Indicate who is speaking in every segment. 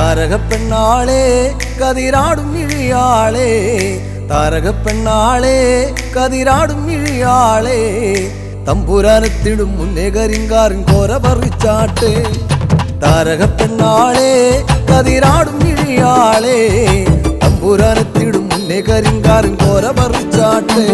Speaker 1: താരകപ്പെണ്ണാളെ കതിരാടും ഇഴിയാളെ, താരകപ്പെണ്ണാളെ കതിരാടും ഇഴിയാളെ, തമ്പുരാനെത്തിടും മുന്നേ കരിങ്കാറിൻ കോര പറിച്ചാട്ടെ. താരകപ്പെണ്ണാളെ കതിരാടും ഇഴിയാളെ, തമ്പുരാനെത്തിടും മുന്നേ കരിങ്കാറിൻ കോര പറിച്ചാട്ടെ.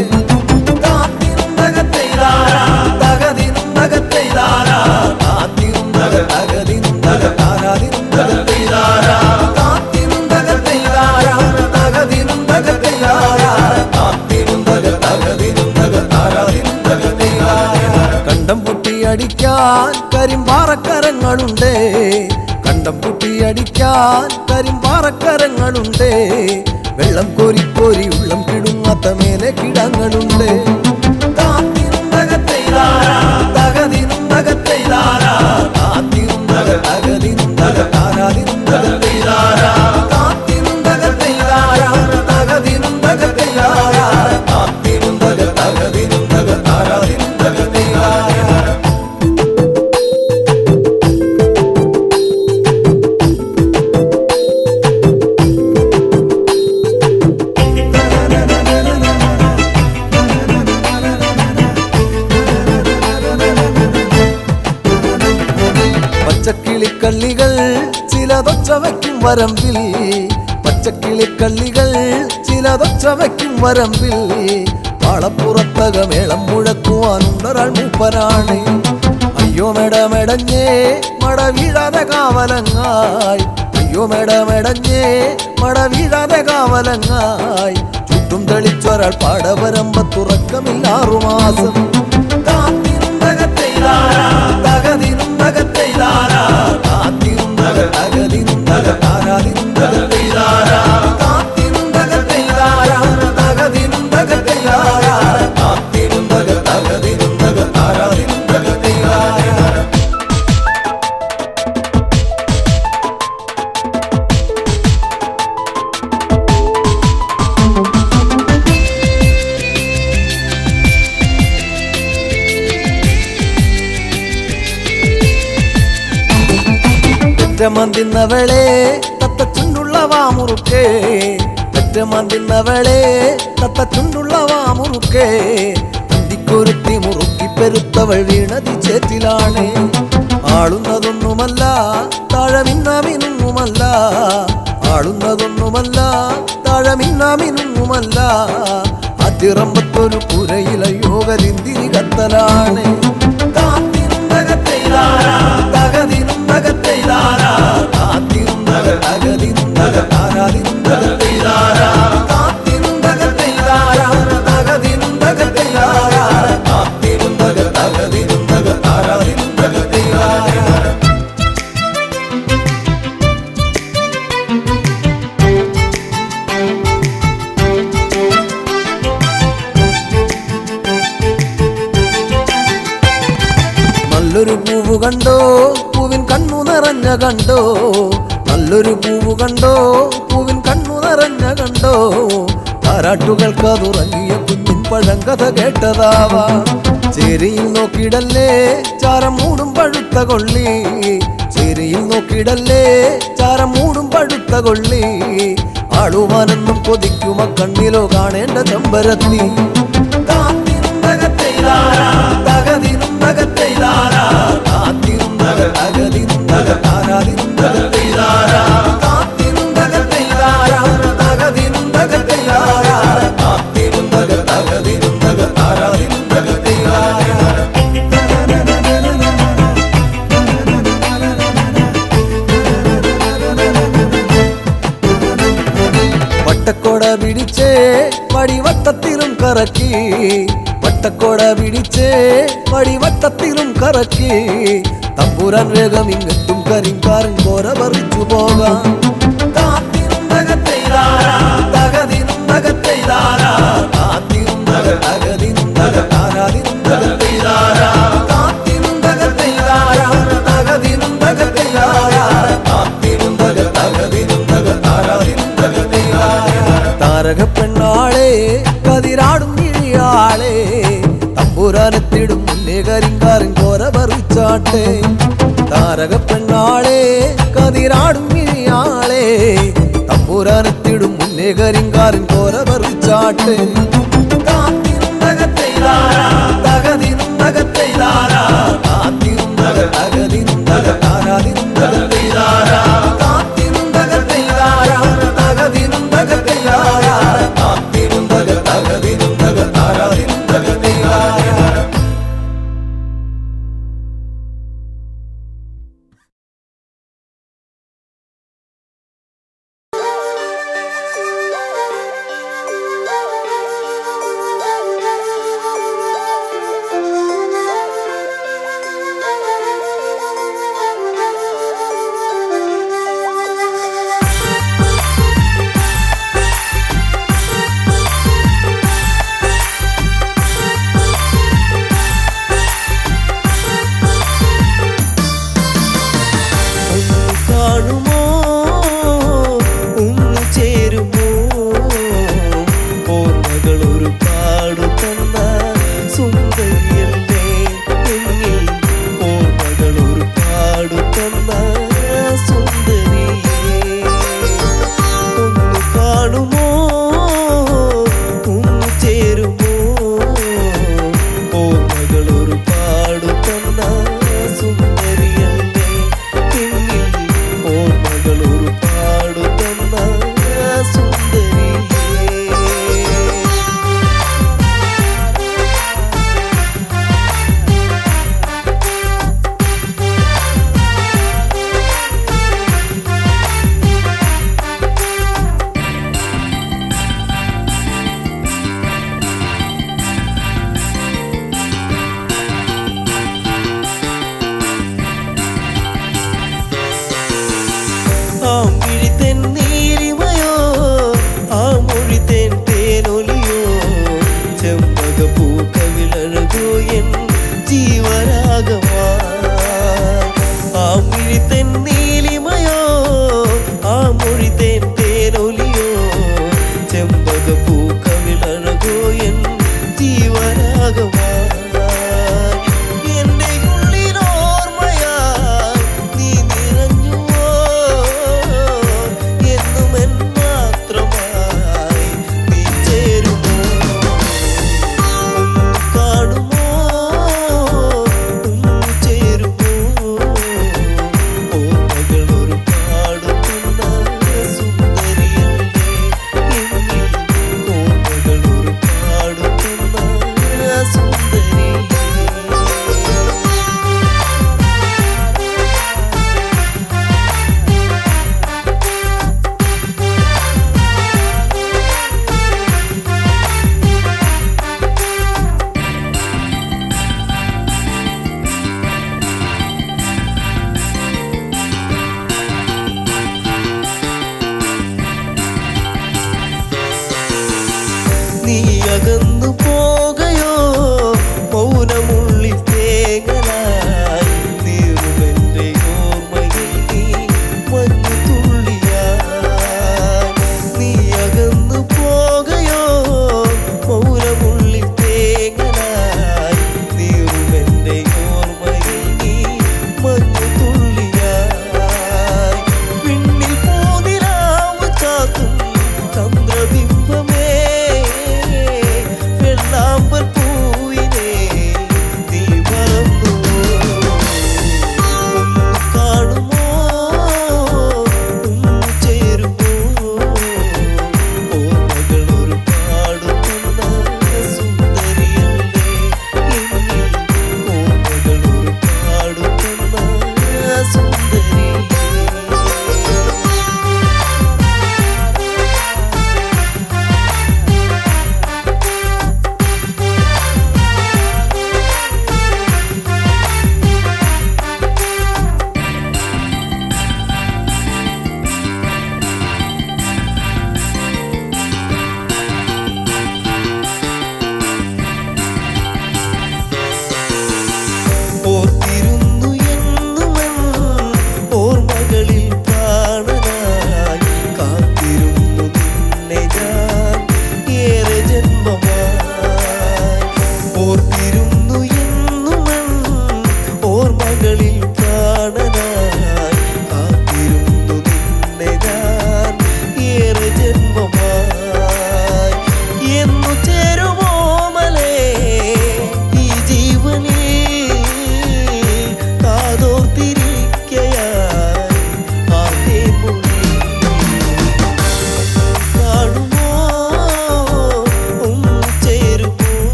Speaker 1: കണ്ടം പൊട്ടിയടിക്കാൻ കരിമ്പാറക്കരങ്ങളുണ്ട്, കണ്ടം പൊട്ടിയടിക്കാൻ കരിമ്പാറക്കരങ്ങളുണ്ട്, വെള്ളം കോരി കോരി ഉള്ളം കിടുങ്ങാത്ത മേലെ കിടങ്ങളുണ്ട്. പച്ചക്കിളിക്കള്ളികൾ ചിലതൊച്ച വയ്ക്കും വരമ്പിൽ, പച്ചക്കിളിക്കള്ളികൾ ചിലതൊച്ച വയ്ക്കും വരമ്പിൽ, പാളപ്പുറത്തക മേളം മുഴക്കുവാനുണ്ടൊരാൾ മൂപ്പനാണ്. അയ്യോ മെടമെടഞ്ഞേ മട വീഴാതെ കാവലങ്ങായി, അയ്യോ മെടമെടഞ്ഞേ മട വീഴാതെ കാവലങ്ങായി, ചുറ്റും തെളിച്ചൊരാൾ പാടവരമ്പത്തുറക്കമില്ലാറു മാസം. പെറ്റമന്തിന്നവളെ തത്തച്ചുണ്ടുള്ള വാമുറുക്കേ, പെറ്റമന്തിന്നവളെ തത്തച്ചുണ്ടുള്ള വാമുറുക്കേ, അന്തിക്കൊരുത്തി മുറുക്കി പെരുത്തവൾ വീണതി ചേറ്റിലാണ്. ആളുന്നതൊന്നുമല്ല താഴമിന്നാമിനുമല്ല, ആളുന്നതൊന്നുമല്ല താഴമിന്നാമിനുമല്ല, അതിറമ്പത്തൊരു പുരയിലയോ കരിന്തിരി കത്തലാണ്. നല്ലൊരു പൂവ് കണ്ടോ പൂവിൻ കണ്ണു നിറഞ്ഞ കണ്ടോ, നല്ലൊരു പൂവ് കണ്ടോ പൂവിൻ കണ്ണു നിറഞ്ഞ കണ്ടോ, താരാട്ടുകൾക്കതുറങ്ങിയ കുഞ്ഞിൻ പഴങ്കഥ കേട്ടതാവാ. ചേരിയിൽ നോക്കിടല്ലേ ചാരം മൂടും പഴുത്ത കൊള്ളി, ചേരിയിൽ നോക്കിടല്ലേ ചാരം മൂടും പഴുത്ത കൊള്ളി, ആളുവാനെന്നും കൊതിക്കുമ കണ്ണിലോ കാണേണ്ട ചെമ്പരത്തി. പിടിച്ചേ വടിവട്ടത്തിലും കറക്കി, വട്ടക്കൊട പിടിച്ചേ വടിവട്ടത്തിലും കറക്കി. തമ്പുരാൻ വേഗം ഇങ്ങെത്തും കരിങ്കാരൻ കോര പറിച്ചു പോകാം. കാത്തിനും തകത്തെയ്താരാ തകതിനും തകത്തെയ്താരാ, കാത്തിനും തകതിനും തകതാരാതിനും തകത്തെയ്താരാ, കാത്തിനും തകത്തെയ്താരാ തകതിനും തകത്തെയ്താരാ, കാത്തിനും തകതിനും തകതാരാതിനും തകത്തെയ്താരാ. താരകപ്പെണ്ണാളെ കതിരാടും കിഴിയാളെ, തമ്പുരാനെത്തിടും മുന്നേ കരിങ്കാരൻ കോര പറിച്ചാട്ടെ. താരകപ്പെണ്ണാളെ കതിരാടും കിഴിയാളെ, തമ്പുരാനെത്തിടും മുന്നേ കരിങ്കാരൻ കോര പറിച്ചാട്ടെ. കാത്തിനും തകത്തെയ്താരാ തകതിനും തകത്തെയ്താരാ, കാത്തിനും തകതിനും തകതാരാതിനും തകത്തെയ്താരാ, കാത്തിനും തകത്തെയ്താരാ തകതിനും തകത്തെയ്താരാ, കാത്തിനും തകതിനും തകതാരാതിനും തകത്തെയ്താരാ.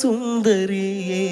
Speaker 2: സുന്ദരിയേ.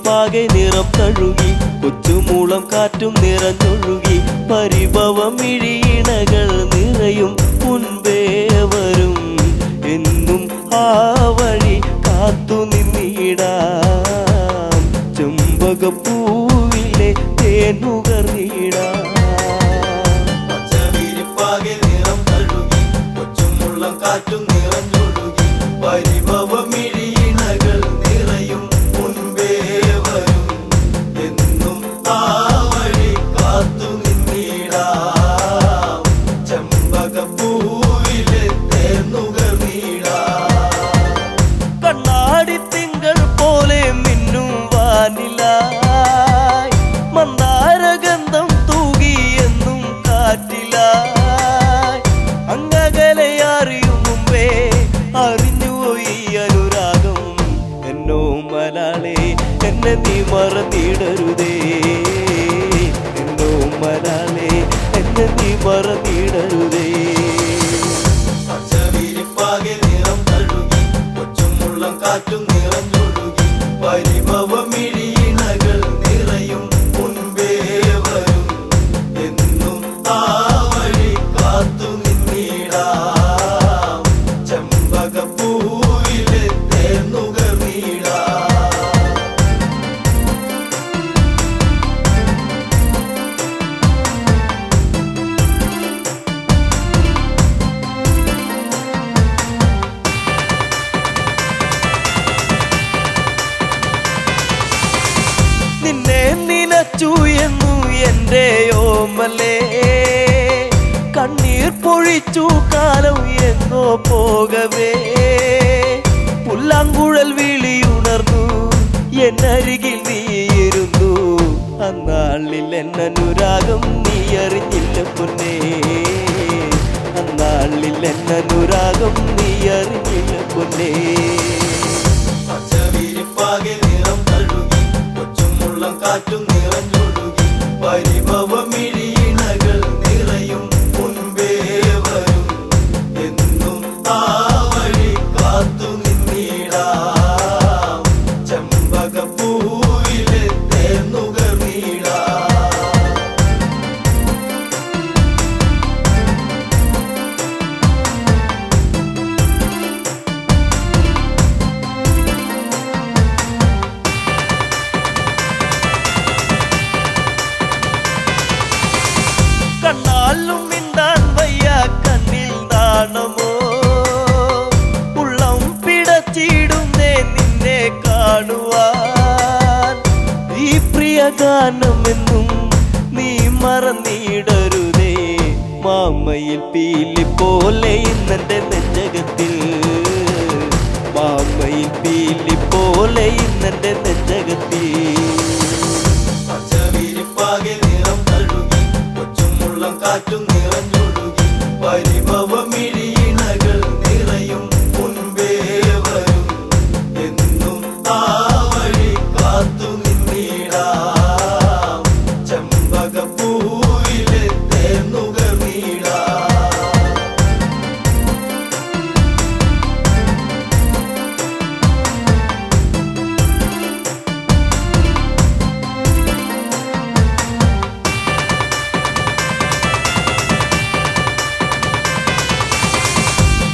Speaker 2: പാകെ നിറം തഴുകി കൊച്ചുമൂളം കാറ്റും നിറഞ്ഞൊഴുകി പരിഭവം ഇഴീണകൾ നിറയും മുൻപേ വരും എന്നും ആ വഴി കാത്തു നിന്നിടാം ചെമ്പകപ്പൂവിലെ തേനുകർന്നിടാം. പച്ചവിരിപ്പാകെ നിറം തഴുകി കൊച്ചുമൂളം കാറ്റും നിറഞ്ഞൊഴുകി പരിഭവം ഇഴീണകൾ നിറയും മുൻപേ വരും എന്നും ആ വഴി കാത്തു നിന്നിടാം ചെമ്പകപ്പൂവിലെ തേനുകർന്നിടാം. കണ്ണാടി തിങ്കൾ പോലെ മിന്നും വാനിലായി മന്ദാരഗന്ധം തൂകി എന്നും കാറ്റിലായി അങ്ങകലെ അറിയും മുമ്പേ അറിഞ്ഞുപോയി അനുരാഗം എന്നോ മലാളെ എന്നെ നീ മറന്നിടരുതേ എന്നോ മലാളെ എന്നെ നീ മറന്നിടരുതേ. പച്ചവിരിപ്പാകെ നിറം തഴുകി കൊച്ചുമുള്ളം കാറ്റും നിറഞ്ഞൊഴുകി പരിഭവം ഇഴീണകൾ നിറയും മുൻപേ വരും എന്നും ആ വഴി കാത്തു നിന്നിടാം ചെമ്പകപ്പൂവിലെ തേനുകർന്നിടാം. നിന്നെ നിനച്ചു എന്നു എൻ്റെ ഓമലേ കണ്ണീർ പൊഴിച്ചു കാലം എന്നോ പോകവേ പുല്ലാങ്കുഴൽ വിളിയുണർന്നു എന്നരികിൽ നീയിരുന്നു അന്നാളിൽ എന്നനുരാഗം നീ അറിഞ്ഞില്ല പൊന്നേ അന്നാളിൽ എന്നനുരാഗം നീ അറിഞ്ഞില്ല പൊന്നേ. പച്ചവിരിപ്പാകെ നിറം തഴുകി കൊച്ചുമുള്ളം കാറ്റും നിറഞ്ഞൊഴുകി പരിഭവം ഇഴീണകൾ നിറയും മുൻപേ വരും എന്നും ആ വഴി കാത്തു നിന്നിടാം ചെമ്പകപ്പൂവിലെ തേനുകർന്നിടാം. കണ്ണാലും മിണ്ടാൻ വയ്യ കണ്ണിൽ നാണമോ ഉള്ളം പിടച്ചിടുന്നേ നിന്നെ കാണുവാൻ ഈ പ്രിയ ഗാനമെന്നും നീ മറന്നിടരുതേ മാമയിൽ പീലി പോലെ ഇന്നെന്റെ നെഞ്ചകത്തിൽ മാമയിൽ പീലി പോലെ ഇന്നെന്റെ നെഞ്ചകത്തിൽ. പച്ചവിരിപ്പാകെ നിറം തഴുകി കൊച്ചുമുള്ളം കാറ്റും നിറഞ്ഞൊഴുകി പരിഭവം ഇഴീണകൾ നിറയും മുൻപേ വരും എന്നും ആ വഴി കാത്തു നിന്നിടാം ചെമ്പകപ്പൂവിലെ തേനുകർന്നിടാം.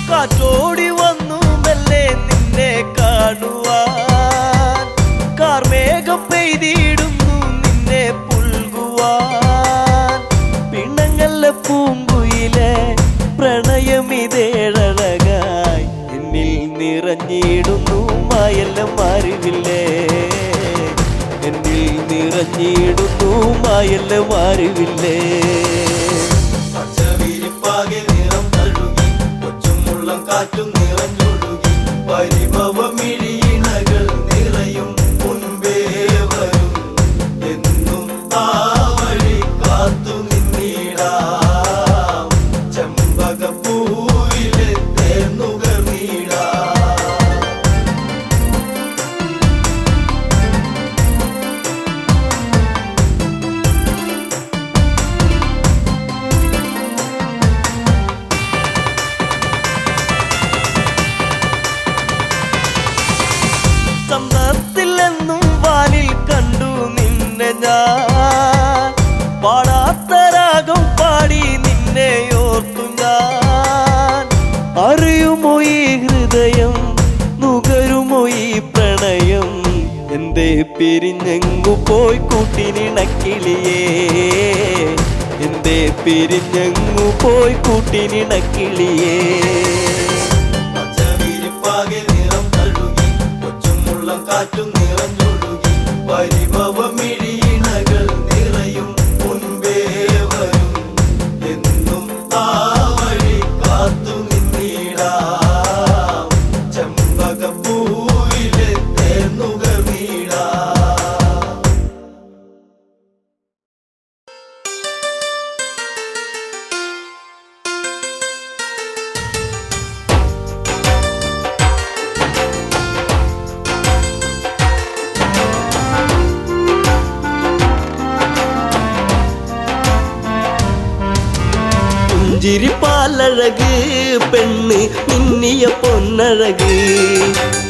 Speaker 2: കാറ്റോടി വന്നു മെല്ലെ നിന്നെ കാണുവാൻ കാർമേഘം പെയ്തിടുന്നു നിന്നെ പുൽകുവാൻ പിണങ്ങല്ല പൂങ്കുയിലെ പ്രണയമിതേഴഴകായി എന്നിൽ നിറഞ്ഞിടുന്നു മായെല്ലാം അറിവില്ലേ എന്നിൽ നിറഞ്ഞിടുന്നു മായെല്ലാം അറിവില്ലേ. പച്ചവിരിപ്പാകെ നിറം തഴുകി കൊച്ചുമുള്ളം കാറ്റും നിറഞ്ഞൊഴുകി
Speaker 3: പരിഭവമിഴിയിണകൾ നിറയും മുൻപേ വരും എന്നും ആ വഴി കാത്തു നിന്നിടാം ചെമ്പകപ്പൂവിലെ തേന്നുകർന്നിടാം
Speaker 2: ചന്തത്തിലെന്നും വാനിൽ കണ്ടു നിന്നെ ഞാൻ പാടാത്ത രാഗം പാടി നിന്നെ ഓർത്തു ഞാൻ അറിയുമോ ഈ ഹൃദയം നുകരുമോ ഈ പ്രണയം എന്തേ പിരിഞ്ഞെങ്ങു പോയി കൂട്ടിനിണക്കിളിയേ എന്തേ പിരിഞ്ഞെങ്ങു പോയി കൂട്ടിനിണക്കിളിയേ
Speaker 3: പച്ചവിരിപ്പാകെ നിറം തഴുകി കൊച്ചുമുള്ളം കാറ്റും നിറഞ്ഞൊഴുകി പരിഭവമിഴിയിണകൾ നിറയും മുൻപേ വരും എന്നും ആ വഴി കാത്തു നിന്നിടാം ചെമ്പകപ്പൂവിലെ തേന്നുകർന്നിടാം
Speaker 2: പുഞ്ചിരിപ്പാലഴക് പെണ്ണ് മിന്നിയ പൊന്നഴക്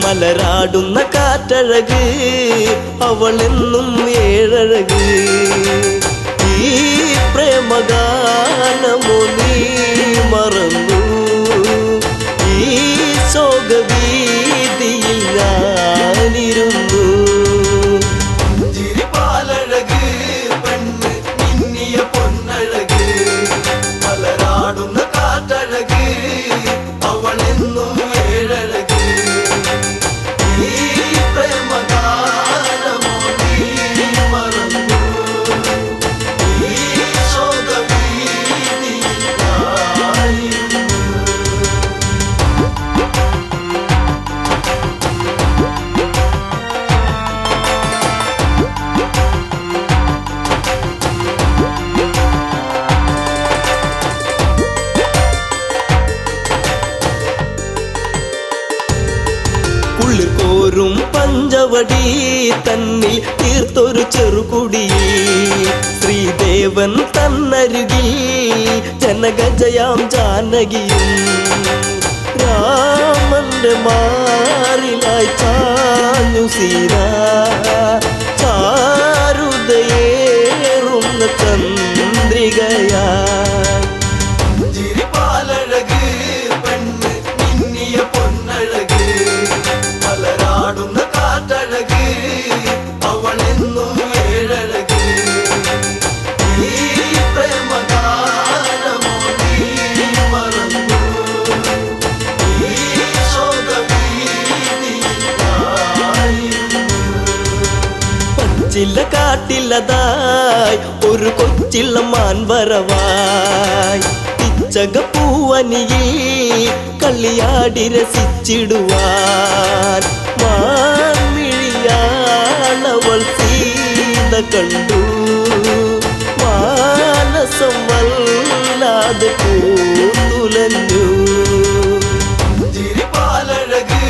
Speaker 2: മലരാടുന്ന കാറ്റഴക് അവളെന്നും ഏഴഴക് ഈ പ്രേമഗാനമോ നീ മറന്നു ഈ ശോകവീതിയിൽ ഞാനിരുന്നു
Speaker 3: ചിരിപ്പാലഴക് പെണ്ണ് മിന്നിയ പൊന്നഴക് മലരാടുന്ന കാറ്റഴക് അവളെന്നും ഏഴഴക് ഈ പ്രേമഗാനമോ നീ മറന്നു ഈ ശോകവീതിയിൽ ഞാനിരുന്നു
Speaker 2: ഉള്ളിൽ കോരും പഞ്ചവടി തന്നിൽ തീർത്തൊരു ചെറുകുടി ശ്രീദേവൻ തന്നരുകിൽ ജനകജയാം ജാനകിയും രാമന്റെ മാറിലായി ചാഞ്ഞു സീത ചാരുതയേറുന്ന ചന്ദ്രികയാ
Speaker 3: ചിരിപ്പാലഴക് പെണ്ണ് മിന്നിയ പൊന്നഴക് മലരാടുന്ന കാറ്റഴക് അവളെന്നും ഏഴഴക് ഈ പ്രേമഗാനമോ നീ മറന്നു ഈ ശോകവീതിയിൽ ഞാനിരുന്നു
Speaker 2: പച്ചില കാട്ടിലതായി ഒരു കൊച്ചില്ല മാൻവരവായി പിച്ചകപ്പൂവനിയിൽ കളിയാടി രസിച്ചിടുവാൻ മാൻമിഴിയാളവൾ സീത കണ്ടു മാനസം വല്ലാതെ പൂത്തുലഞ്ഞു
Speaker 3: ചിരിപ്പാലഴക്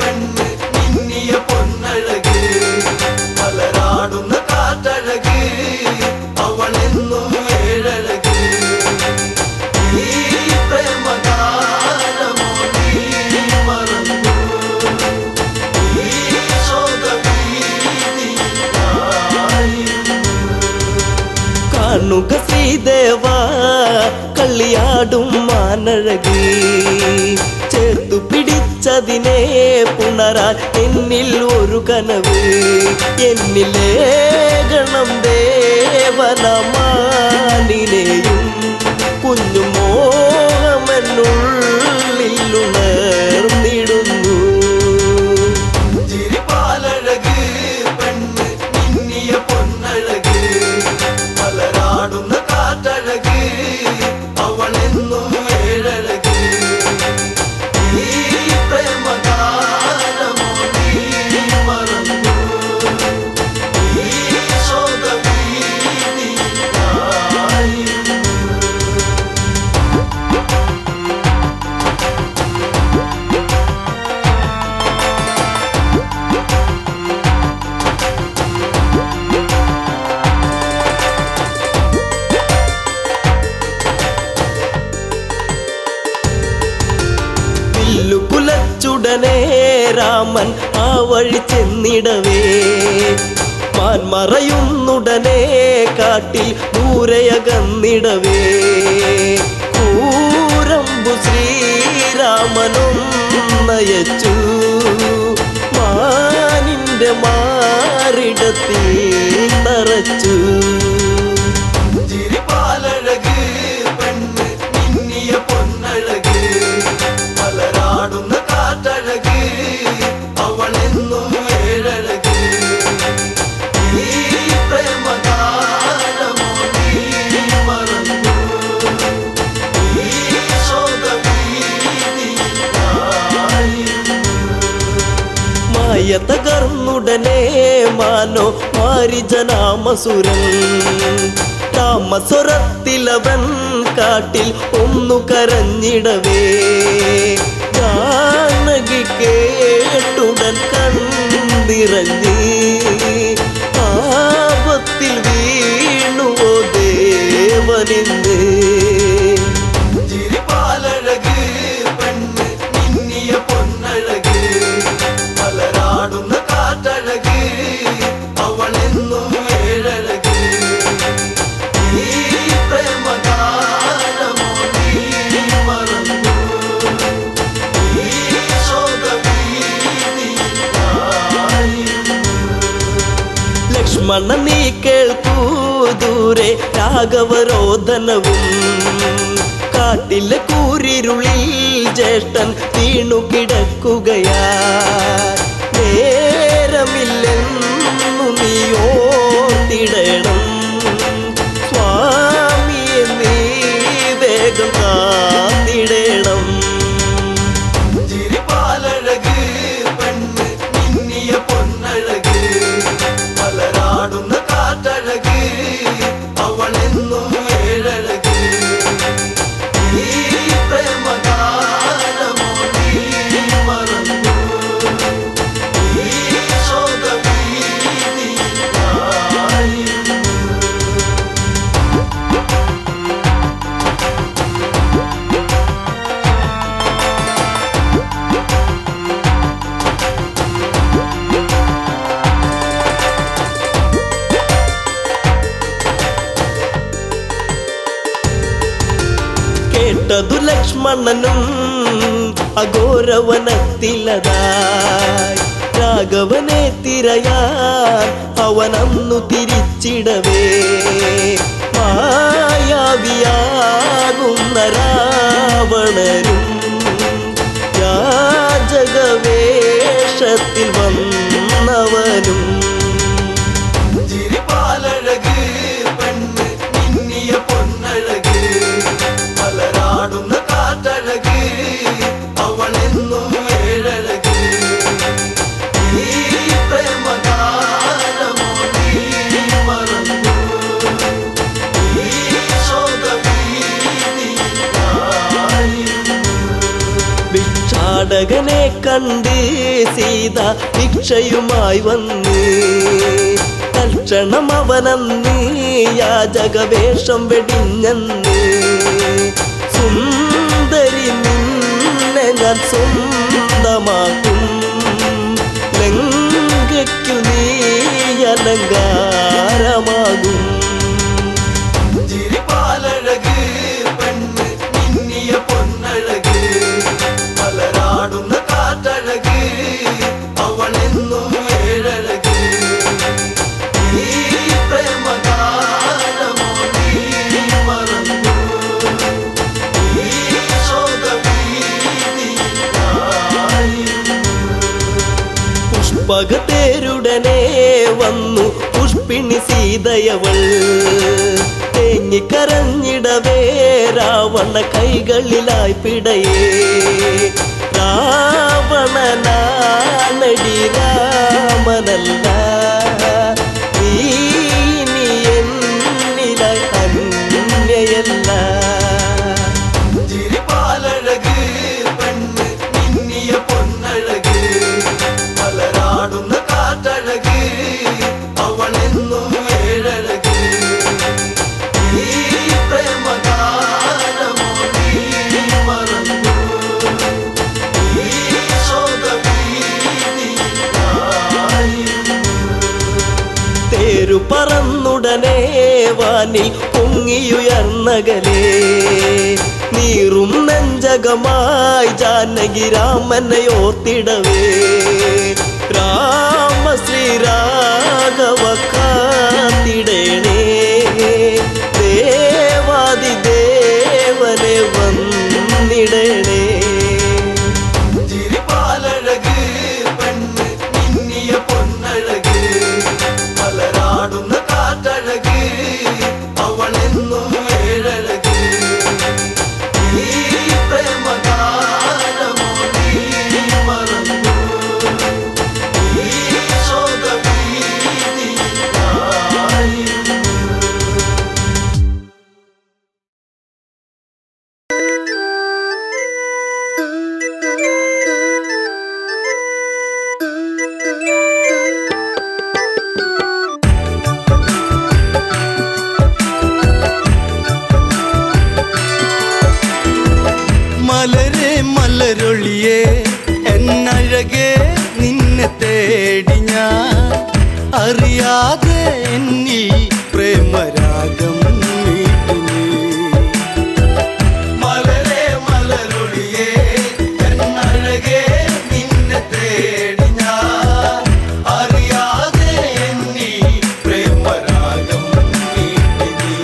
Speaker 3: പെണ്ണ് മിന്നിയ പൊന്നഴക് മലരാടുന്ന കാറ്റഴക് അവളെന്നും ഏഴഴക് ഈ പ്രേമഗാനമോ നീ മറന്നു ഈ ശോകവീതിയിൽ ഞാനിരുന്നു
Speaker 2: കാണുക ശ്രീദേവ കളിയാടും മാനഴകി ചേർത്തു പിടിച്ചതിനെ പുണരാൻ എന്നിൽ ഒരു കനവ് എന്നിലേ ഗണം ദേവനമാനിനെയും കുഞ്ഞു മോഹമെന്നുള്ളിൽ ഉണർന്നിടുന്നു
Speaker 3: ചിരിപ്പാലഴക് പെണ്ണ് മിന്നിയ പൊന്നഴക് മലരാടുന്ന കാറ്റഴക് അവളെന്നും ഏഴഴക് ഈ പ്രേമഗാനമോ
Speaker 2: ഗർന്നുടനെ രാമൻ ആ വഴി ചെന്നിടവേ മാൻമറയുന്നുടനെ കാട്ടിൽ ദൂരയകന്നിടവേ കൂരമ്പു ശ്രീരാമനും നയച്ചു മാനിന്റെ മാറിടത്തിൽ തറച്ചു.
Speaker 3: ചിരിപ്പാലഴക് പെണ്ണ് മിന്നിയ പൊന്നഴക് മലരാടുന്ന കാറ്റഴക് അവളെന്നും ഏഴഴക് ഈ പ്രേമഗാനമോ നീ മറന്നു ഈ ശോകവീതിയിലായിരുന്നു.
Speaker 2: മായ തകർന്നുടനെ മാനോ മാരിജനാമസുരൻ താമസ്വരത്തിലവൻ കാട്ടിൽ ഒന്നു കരഞ്ഞിടവേ ജാനകി കേട്ടുടൻ കണ്ടിറങ്ങി ആപത്തിൽ വീണുവോ ദേവനിന്ന്.
Speaker 3: ചിരിപ്പാലഴക് പെണ്ണ് മിന്നിയ പൊന്നഴക് മലരാടുന്ന കാറ്റഴക് അവളെന്നും ഏഴഴക് ഈ പ്രേമഗാനമോ നീ മറന്നു ഈ ശോകവീതിയിലായിരുന്നു.
Speaker 2: ലക്ഷ്മണ നീ കേൾക്കൂ ദൂരെ രാഘവരോധനവും കാട്ടിലെ കൂരിരുളിൽ ജ്യേഷ്ഠൻ വീണു കിടക്കുകയാ നേരമില്ലെന്നു നീ ഓർത്തിടണം സ്വാമിയെ നീ വേഗം കാത്തിടണം.
Speaker 3: ചിരിപ്പാലഴക് പെണ്ണ് മിന്നിയ പൊന്നഴക് മലരാടുന്ന കാറ്റഴക് അവളെന്നും ഏഴഴക് ഈ പ്രേമഗാനമോ നീ മറന്നു ഈ ശോകവീതിയിലായിരുന്നു.
Speaker 2: കേട്ടതു ലക്ഷ്മണനും അഘോരവനത്തിലതായി രാഘവനെ തിരയാൻ അവനന്നു തിരിച്ചിടവേ മായാവിയാകുന്ന രാവണനും യാചകവേഷത്തിൽ വന്നവനും.
Speaker 3: ചിരിപ്പാലഴക് പെണ്ണ് മിന്നിയ പൊന്നഴക് മലരാടുന്ന കാറ്റഴക് അവളെന്നും ഏഴഴക് ഈ പ്രേമഗാനമോ നീ മറന്നു ഈ ശോകവീതിയിലായിരുന്നു.
Speaker 2: ഭിക്ഷാടകനെ കണ്ട് സീത ഭിക്ഷയുമായി വന്ന് തൽക്ഷണം അവനന്ന് യാചകവേഷം വെടിഞ്ഞന്ന് സുന്ദരി നിന്നെ ഞാൻ സ്വന്തമാക്കും ലങ്കയ്ക്കു നീ അലങ്കാരമാകും.
Speaker 3: ചിരിപ്പാലഴക് പെണ്ണ് മിന്നിയ പൊന്നഴക് മലരാടുന്ന കാറ്റഴക് അവളെന്നും ഏഴഴക് ഈ പ്രേമഗാനമോ നീ മറന്നു ഈ ശോകവീതിയിലായിരുന്നു.
Speaker 2: പുഷ്പകത്തേരുടനെ വന്നു പുഷ്പിണി സീതയവൾ തേങ്ങിക്കരഞ്ഞിടവേ രാവണ കൈകളിലായി പിടയേ രാവണനാണടി രാമനല്ല നീ ഇനി എന്നിലായി അന്യയല്ല.
Speaker 3: ചിരിപ്പാലഴക് പെണ്ണ് മിന്നിയ പൊന്നഴക് മലരാടുന്ന കാറ്റഴക് അവളെന്നും ഏഴഴക് ഈ പ്രേമഗാനമോ നീ മറന്നു ഈ ശോക
Speaker 2: പേരു പറന്നുടനെ വാനിൽ പൊങ്ങിയുയർന്നകലേ നീറും നെഞ്ചകമായി ജാനകി രാമനെ ഓർത്തിടവേ രാമ ശ്രീരാഘവ കാത്തിടണേ ദേവാദി ദേവനെ വന്നിടണേ
Speaker 3: ചിരിപ്പാലഴക് പെണ്ണ് മിന്നിയ പൊന്നഴക് മലരാടുന്ന കാറ്റഴക് അവളെന്നും ഏഴഴക് ഈ പ്രേമഗാനമോ നീ മറന്നു ഈ ശോകഭീതിയിലായിരുന്നു.
Speaker 4: മലരെ മലരൊളിയേ എന്നഴകേ നിന്നെ തേടി ഞാൻ അറിയാതെ എന്നിൽ പ്രേമരാഗം മീട്ടി നീ.
Speaker 3: മലരെ മലരൊളിയേ എന്നഴകേ നിന്നെ തേടി ഞാൻ അറിയാതെ എന്നിൽ പ്രേമരാഗം മീട്ടി നീ.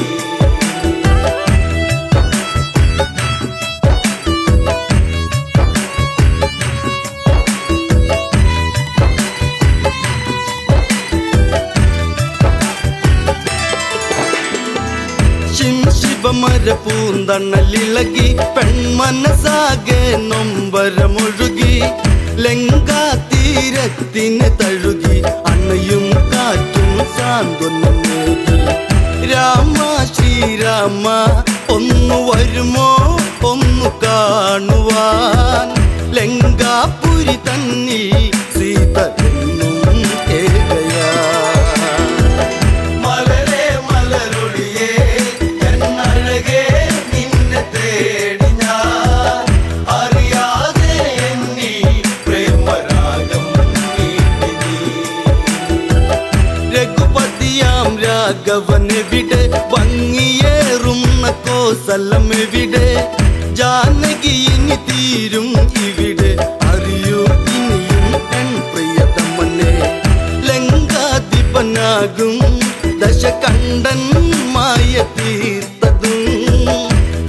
Speaker 4: ശിവമര പൂന്തണലിളകി പെൺമനസാകെ നൊമ്പരമൊഴുകി ലങ്കാ തീരത്തിന് തഴുകി അണയും കാറ്റും സാന്ത്വനമേകി രാമ ശ്രീരാമ ഒന്നു വരുമോ ഒന്നു കാണുവാൻ ലങ്കാപുരി തന്നിൽ സീത എന്നും ഏകയാ.
Speaker 3: മലരെ മലരൊളിയേ എന്നഴകേ നിന്നെ തേടി ഞാൻ അറിയാതെ എന്നിൽ പ്രേമരാഗം മീട്ടി നീ.
Speaker 4: രഘുപതിയാം രാഘവനെവിടെ ഭംഗിയേറുന്ന കോസലമെവിടെ ജാനകി ഇനി തീരും ഇവിടെ അറിയൂ ഇനിയും എൻ പ്രിയതമനെ ലങ്കാധിപനാകും ദശകണ്ഠൻ മായ തീർത്തതും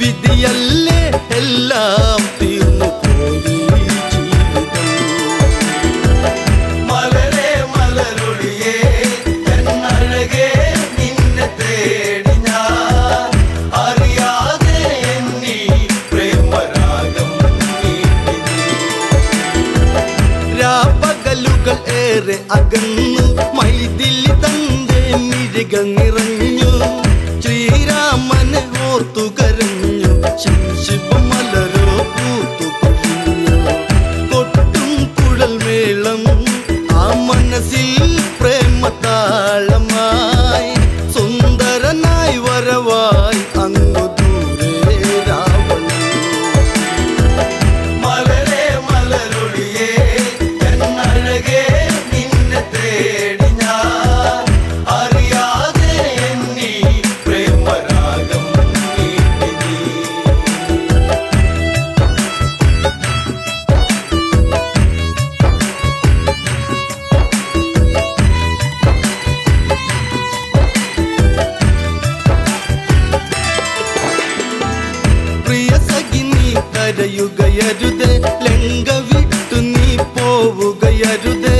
Speaker 4: വിധിയല്ലേ എല്ലാം തീർന്നു പോയി ജീവിതം.
Speaker 3: മലരെ മലരൊളിയേ എന്നഴകേ നിന്നെ തേടി ഞാൻ അറിയാതെ എന്നിൽ പ്രേമരാഗം മീട്ടി നീ.
Speaker 4: രാപ്പകലുകൾ ഏറെ അകന്നു മൈഥിലി തന്റെ മിഴിക നിറഞ്ഞു ശ്രീരാമനെ ഓർത്തു കരഞ്ഞു ശിവമലരോ പൂത്തു പൊഴിഞ്ഞു കൊട്ടും കുഴൽ മേളം ആ മനസ്സിൽ പ്രേമതാളമായി സുന്ദരനായി വരവായി അങ്ങു ദൂരെ രാവണൻ.
Speaker 3: മലരെ മലരൊളിയേ എന്നഴകേ നിന്നെ തേടി ഞാൻ അറിയാതെ എന്നിൽ പ്രേമരാഗം മീട്ടി നീ.
Speaker 4: പ്രിയ സഖി നീ കരയുകയരുതേ ലങ്ക വിട്ടു നീ പോവുകയരുതേ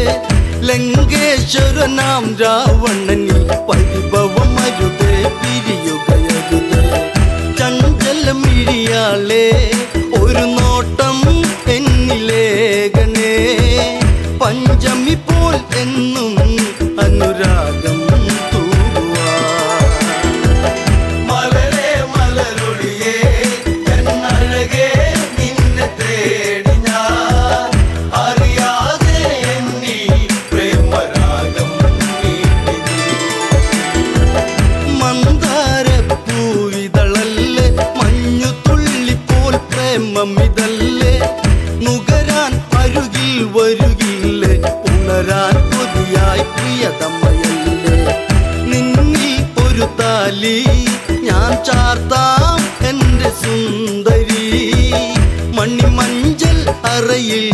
Speaker 4: ലങ്കേശ്വരനാം രാവണനി പരിഭവമരുതേ പിരിയുകയരുതേ ചഞ്ചലമിഴിയാളെ ഒരു നോട്ടം എന്നിലേകണേ പഞ്ചമി പോൽ എന്നും അനുരാഗം തൂവാ.
Speaker 3: മലരെ മലരൊളിയേ എന്നഴകേ നിന്നെ തേടി ഞാൻ അറിയാതെ എന്നിൽ പ്രേമരാഗം മീട്ടി നീ.
Speaker 4: താലി ഞാൻ ചാർത്താം എൻ്റെ സുന്ദരി മണിമഞ്ചൽ അറയിൽ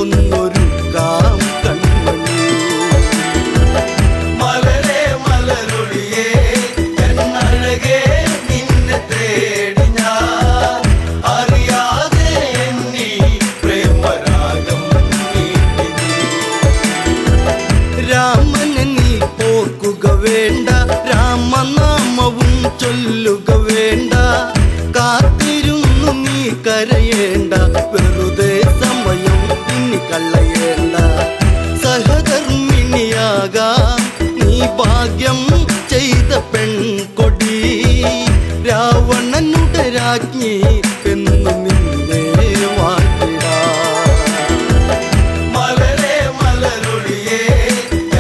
Speaker 4: ഒന്നൊരുക്കാം കൺമണി
Speaker 3: മലരേ മലരൊളിയേ എന്നഴകേ നിന്നെ തേടി ഞാൻ അറിയാതെ എന്നീ പ്രേമരാഗം നീട്ടി നീ.
Speaker 4: രാമനെ നീ ഓർക്കുക വേണ്ട രാമനാമവും ചൊല്ലുക വേണ്ട കാത്തിരുന്നു നീ കരയേണ്ട വെറുതെ സമയം ഇനി കളയേണ്ട സഹധർമ്മിണിയാകാം നീ ഭാഗ്യം ചെയ്ത പെൺകൊടി രാവണനുടെ രാജ്ഞി എന്നു നിന്നെ വാഴ്ത്തിടാം
Speaker 3: മലരേ മലരൊളിയേ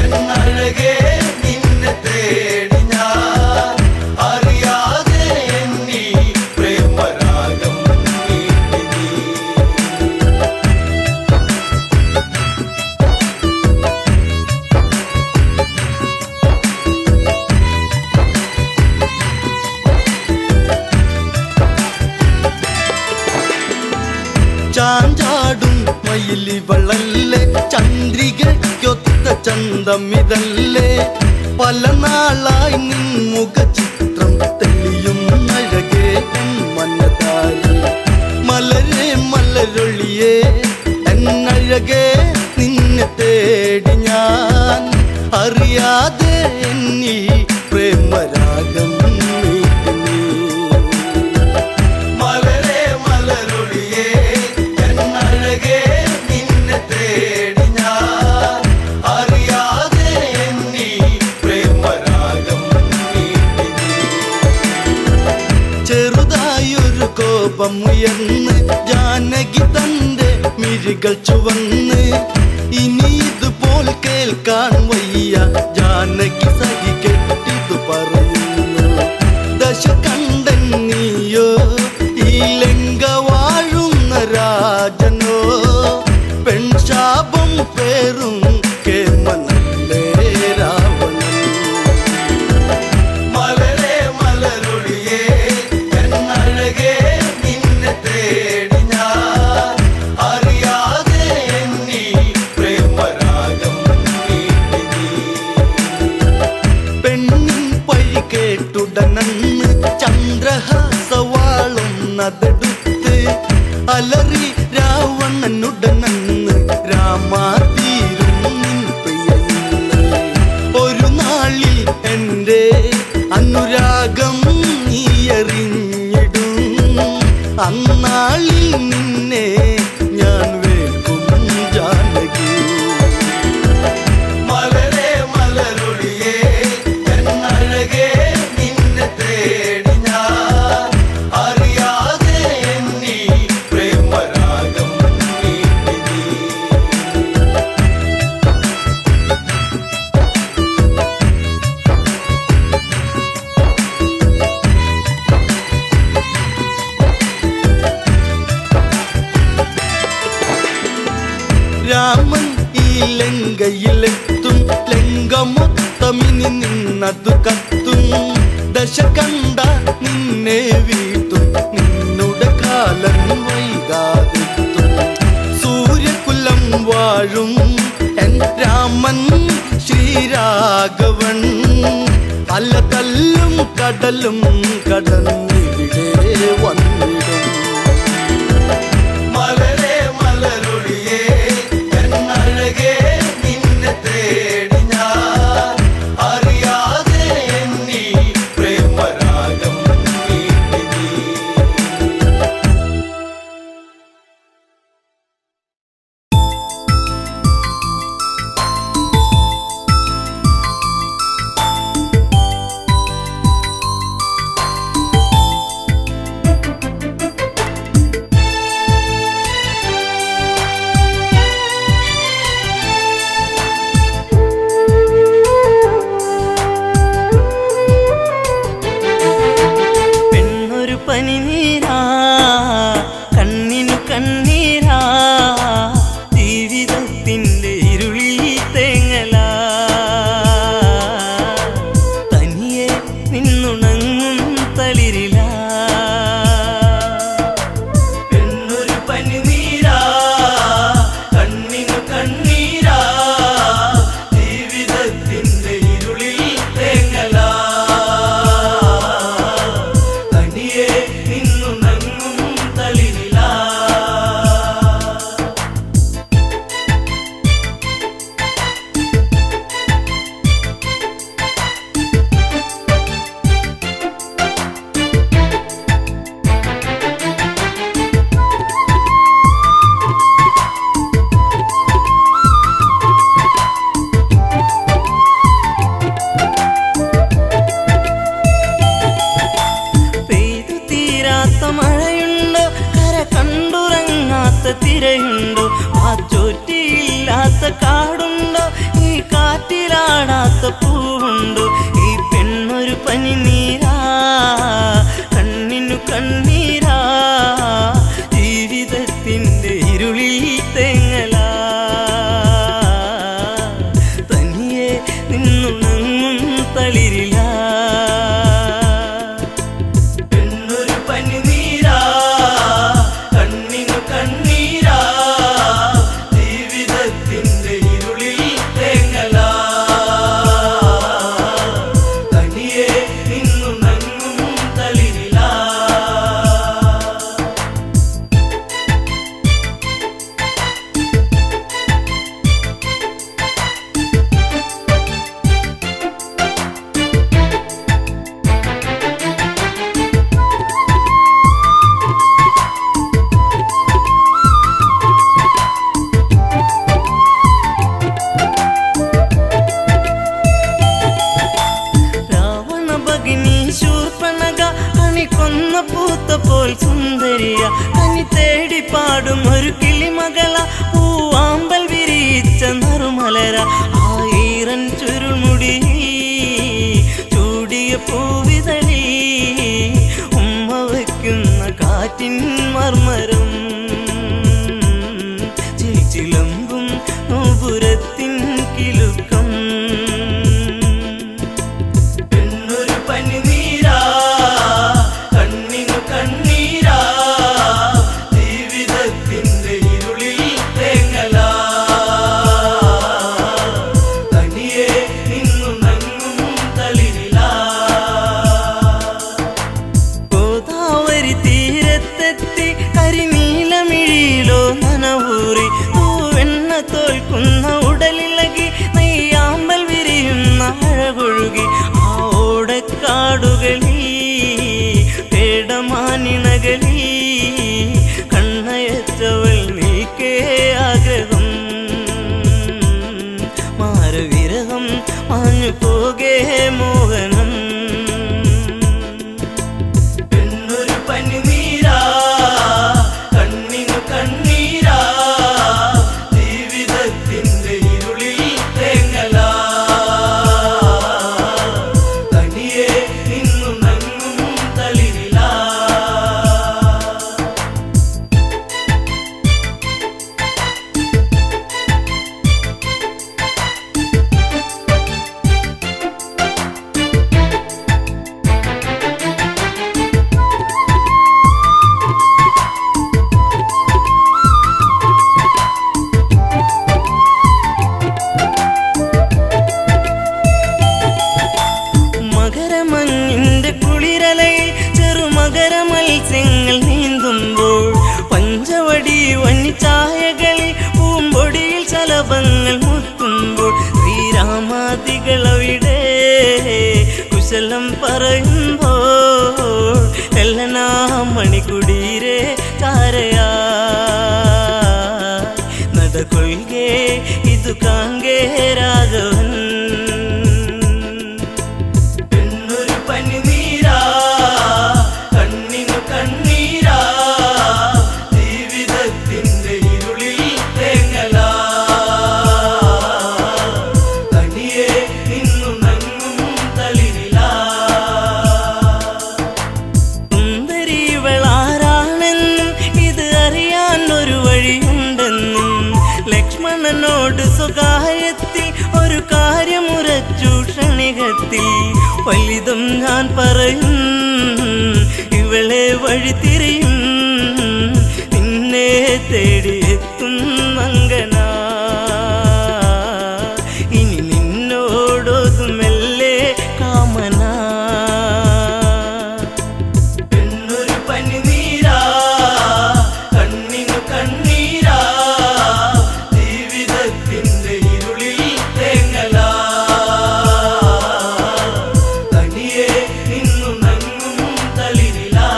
Speaker 3: എന്നഴകേ നിന്നെ തേടി ഞാൻ അറിയാതെ എന്നീ പ്രേമരാഗം നീട്ടി നീ.
Speaker 4: ചാഞ്ചാടും മയിലിവളല്ലേ ചന്ദ്രികയ്ക്കൊത്ത ചന്തമിതല്ലേ പല നാളായി നിൻ മുഖചിത്രം തെളിയും അഴകേ മനതാരി മലരേ മലരൊളിയേ എന്നഴകേ നിന്നെ തേടി ഞാൻ അറിയാതെ എന്നീ പ്രേമരാഗം നീട്ടി നീ.
Speaker 3: മലരേ മലരൊളിയേ എന്നഴകേ നിന്നെ തേടി ഞാൻ അറിയാതെ എന്നീ പ്രേമരാഗം നീട്ടി നീ.
Speaker 4: ചെറുതായൊരു കോപമുയർന്ന് ജാനകി തന്റെ മിഴികൾ ചുവന്ന് ഇനി ഇതുപോൽ കേൾക്കാൻ വയ്യ ജാനകി സഹി കെട്ടിതു പറയുന്നു ദശകണ്ഠൻ നീയോ ഈ ലങ്ക വാഴുന്ന രാജനോ പെൺശാപം പേറും കേമനല്ലേ രാവണൻ
Speaker 3: മലരേ മലരൊളിയേ എന്നഴകേ നിന്നെ തേടി ഞാൻ അറിയാതെ എന്നീ പ്രേമരാഗം നീട്ടി നീ.
Speaker 4: പെണ്ണിൻ പഴി കേട്ടുടനന്ന് ചന്ദ്രഹാസവാളും നതെടുത്ത് അലറി രാവണനുടനന്ന് രാമാതീരും നിൻ പ്രിയയിന്ന് ഒരു നാളിൽ എൻ്റെ അനുരാഗം നീ അറിഞ്ഞിടും അന്നാളിൽ നിന്നെ ഞാൻ വേൽക്കും ജാനകി
Speaker 3: മലരേ മലരൊളിയേ എന്നഴകേ നിന്നെ തേടി ഞാൻ അറിയാതെ എന്നീ പ്രേമരാഗം നീട്ടി നീ.
Speaker 4: രാമൻ ഈ ലങ്കയിലെത്തും ലങ്ക മൊത്തമിനി നിന്നതു കത്തും ദശകണ്ഠ നിന്നെ വീട്ടും നിന്നുടെ കാലം വൈകാതെത്തും സൂര്യകുലം വാഴും എൻ രാമൻ ശ്രീരാഘവൻ അല്ല തല്ലും കടലും കടന്നിവിടെ വന്നിടും
Speaker 3: മലരേ മലരൊളിയേ എന്നഴകേ നിന്നെ തേടി ഞാൻ അറിയാതെ എന്നീ പ്രേമരാഗം നീട്ടി നീ.
Speaker 5: പൂവുണ്ടോ ഈ പെണ്ണൊരു പനിനീരാ കണ്ണിനു കണ്ണീരാ ജീവിതത്തിൻ്റെ ഇരുളിൽ തേങ്ങലാ തനിയെ നിന്നുണങ്ങും തളിരിലാ
Speaker 3: പെണ്ണൊരു പനിനീരാ കണ്ണിനു കണ്ണീരാ ജീവിതത്തിൻ്റെ ഇരുളിൽ തേങ്ങലാ തനിയെ നിന്നുണങ്ങും തളിരിലാ
Speaker 5: രാവണ ഭഗിനി ശൂർപ്പണഖ കണി കൊന്ന പൂത്ത പോൽ സുന്ദരിയ കനി തേടി പാടും ഒരു കിളിമകള പൂവാമ്പൽ വിരിയിച്ച നറുമലര ആയിരം ചുരുൾമുടി ചൂടിയ പൂവിതളി ഉമ്മ വയ്ക്കുന്ന കാറ്റിൻ മർമരം ചിലമ്പും നോപുരത്തിൻ കിലുക്കം
Speaker 3: പെണ്ണൊരു പനിനീരാ കണ്ണിനു കണ്ണീരാ ജീവിതത്തിൻ്റെ ഇരുളിൽ തേങ്ങലാ തനിയെ നിന്നുണങ്ങും തളിരിലാ
Speaker 5: ഗോദാവരി തീരത്തെത്തി കരിനീലമിഴിയിലോ നനവൂറി തൂവെണ്ണ തോൽക്കുന്ന ഉടലിളകി നെയ്യാമ്പൽ വിരിയുന്ന അഴകൊഴുകി ആ ഓടക്കാടുകളിൽ പേടമാനിണകളിൽ കണ്ണയച്ചവൾ നീക്കേ ആഗ്രഹം മാരവിരഹം മാഞ്ഞു പോകേ മോഹനം
Speaker 3: പെണ്ണൊരു പനിനീരാ കണ്ണിനു കണ്ണീരാ ജീവിതത്തിൻ്റെ ഇരുളിൽ തേങ്ങലാ തനിയെ നിന്നുണങ്ങും തളിരിലാ
Speaker 5: മകരമഞ്ഞിന്റെ കുളിരലയിൽ ചെറുമകര മത്സ്യങ്ങൾ നീന്തുമ്പോൾ പഞ്ചവടി വന്നിച്ചായകളിൽ പൂമ്പൊടിയിൽ ശലഭങ്ങൾ മുത്തുമ്പോൾ ശ്രീരാമാദികളവിടെ കുശലം പറയുമ്പോൾ എല്ലനാ മണിക്കുടീരെ ചാരയാ നടകൊള്ളുകേ ഇതു കാങ്കേ രാഘവൻ
Speaker 3: പെണ്ണൊരു പനിനീരാ കണ്ണിനു കണ്ണീരാ ജീവിതത്തിൻ്റെ ഇരുളിൽ തേങ്ങലാ തനിയെ നിന്നുണങ്ങും തളിരിലാ
Speaker 5: സുന്ദരിവളാരാണെന്നും ഇത് അറിയാൻ ഒരു വഴിയുണ്ടെന്നും ലക്ഷ്മണനോട് സ്വകാര്യത്തിൽ ഒരു കാര്യമുറച്ചു ക്ഷണികത്തിൽ വലുതും ഞാൻ പറയും ഇവളെ വഴി തിരിയും നിന്നെ തേടിയെത്തും മങ്കനാ ഇനി നിന്നോടൊതുമെല്ലെ കാമനാ
Speaker 3: പെണ്ണൊരു പനിനീരാ കണ്ണിനു കണ്ണീരാ ജീവിതത്തിൻ്റെ ഇരുളിൽ തേങ്ങലാ തനിയെ നിന്നുണങ്ങും തളിരിലാ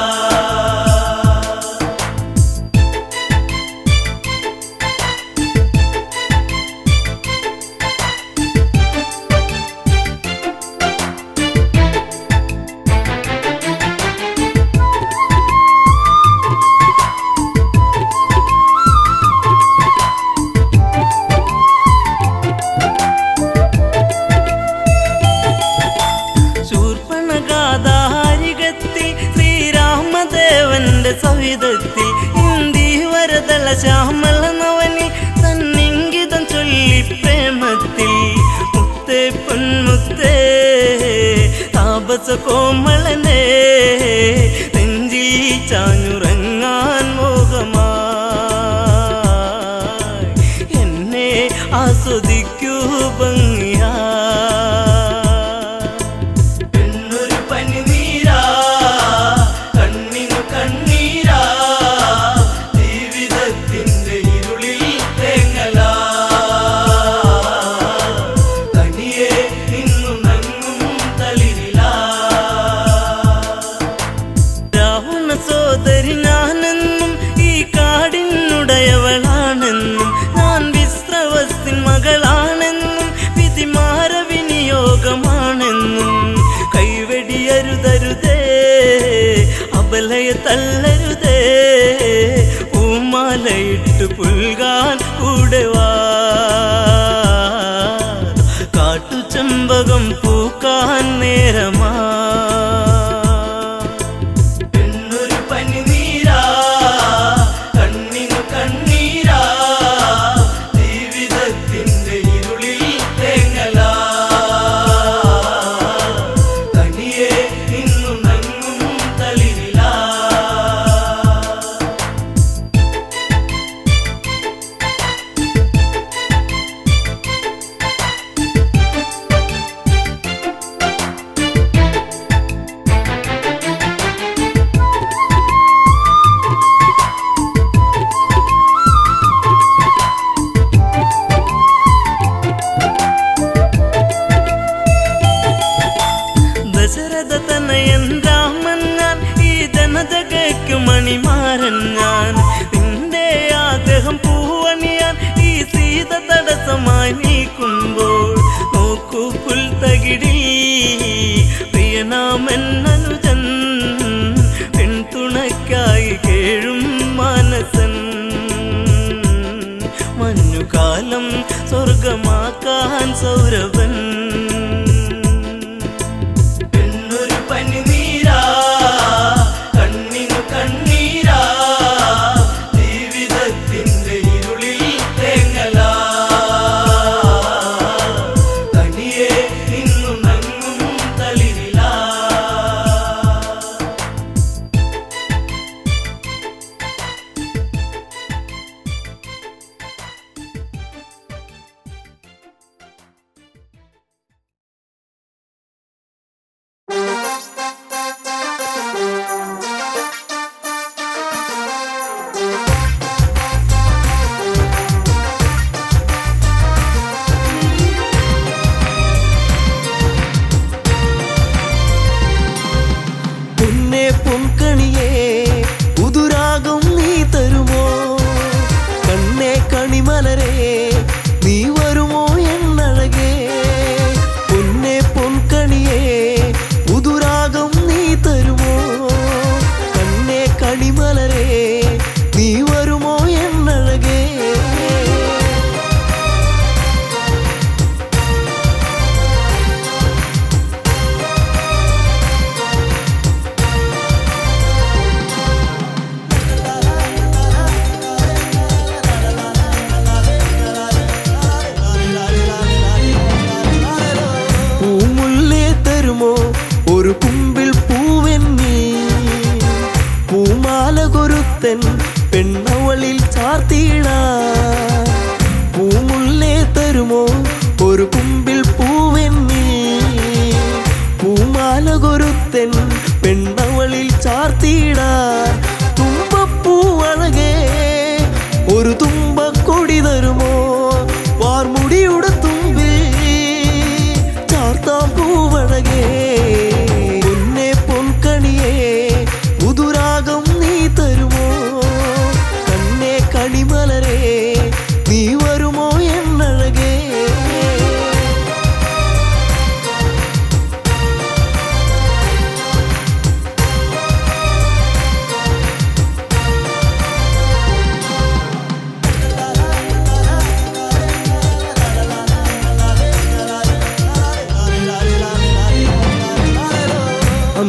Speaker 5: വിധത്തിൽ ഇന്ത്യ വരതള ശ്യാമള നവനിൽ തന്നിങ്കിതം ചൊല്ലി പ്രേമത്തിൽ മുത്തേ പൊന്മുത്തേ താപസ കോമളനെ നെഞ്ചിൽ ചാഞ്ഞുറങ്ങാൻ മോഹമായി എന്നെ ആസ്വദിക്കൂ ഭംഗിയാ
Speaker 3: പെണ്ണൊരു പനിനീരാ കണ്ണിനു കണ്ണീരാ ജീവിതത്തിന്റെ ഇരുളിൽ തേങ്ങലാ തനിയെ നിന്നു നങ്ങും തളിരിലാ
Speaker 5: രാവണ സോദരി ഞാനെന്നും ഈ കാടിനുടയവളാണെന്നും ഞാൻ വിശ്രവസ്തിൻ മകളാണെന്നും വിധിമാര വിനിയോഗമാണെന്നും കൈവെടിയരുതരുതേ അബലയെ തള്ളരുതേ പൂമാലയിട്ട് പുൽകാൻ കൂടെ വാ കാട്ടുചെമ്പകം പൂക്കാൻ നേരമാ
Speaker 3: പെണ്ണൊരു പനിനീരാ കണ്ണിനു കണ്ണീരാ ജീവിതത്തിന്റെ ഇരുളിൽ തേങ്ങലാ തനിയെ നിന്നു നങ്ങും തളിരിലാ
Speaker 5: ദശരഥ തനയൻ രാമൻ ഞാൻ ഈ ജനജഗയ്ക്കു മണിമാരൻ ഞാൻ നിന്റെ ആഗ്രഹം പൂവണിയാൻ ഈ സീത തടസ്സമായി നീക്കുമ്പോൾ നോക്കൂ പുൽത്തകിടിൽ പ്രിയനാമൻ അനുജൻ പെൺതുണയ്ക്കായി കേഴും മാനസൻ മഞ്ഞുകാലം സ്വർഗമാക്കാൻ സൗരഭൻ
Speaker 3: പെണ്ണൊരു പനിനീരാ കണ്ണിനു കണ്ണീരാ ജീവിതത്തിന്റെ ഇരുളിൽ തേങ്ങലാ തനിയെ നിന്നു നങ്ങും തളിരിലാ
Speaker 1: പൊന്നേ പൊൻകണിയേ പുതുരാഗം നീ തരുമോ കണ്ണേ കണിമലരേ നീ വരുമോ എന്നഴകേ പൊന്നേ പൊൻകണിയേ പുതുരാഗം നീ തരുമോ കണ്ണേ കണിമലരേ നീ വരുമോ എന്നഴകേ പൂമുല്ലേ തരുമോ ഒരു കുമ്പിൽ പൂവെന്നീ പൂമാല കൊരുത്തൻ പെണ്ണവളിൽ ചാർത്തിയിടാ പൂമുല്ലേ തരുമോ ഒരു കുമ്പിൽ പൂവെന്നീ പൂമാല കൊരുത്തൻ പെണ്ണവളിൽ ചാർത്തിയിടാ തുമ്പപ്പൂവഴകേ ഒരു തുമ്പക്കൊടി തരുമോ വാർമുടിയുടെ തുമ്പിൽ ചാർത്താം പൂവഴകേ പൊന്നേ പൊൻകണിയേ പുതുരാഗം നീ തരുമോ കണ്ണേ കണിമലരേ നീ വരുമോ എന്നഴകേ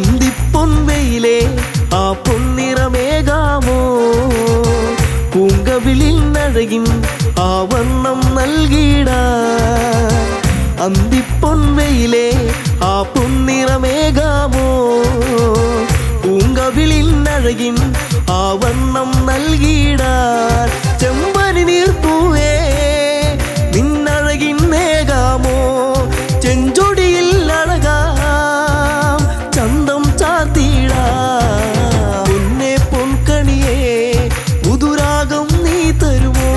Speaker 1: അന്തിപ്പൊൻവെയിലേ ആ പൊന്നിറമേകാമോ നിന്നഴകിൻ ആവണ്ണം നൽകിടാ അന്തിപ്പൊൻവയിലെ ആ പൊന്നിറമേകാമോ പൂങ്കവിളിന്നഴകിൻ ആവണ്ണം നൽകിടാൻ ചെമ്പനി നീർപ്പൂവേ നിന്നഴകിൻ മേകാമോ ചെഞ്ചൊടിയിൽ അഴകാം ചന്തം ചാത്തിടാ പൊന്നെ പൊൻകണിയേ പുതുരാഗം നീ തരുമോ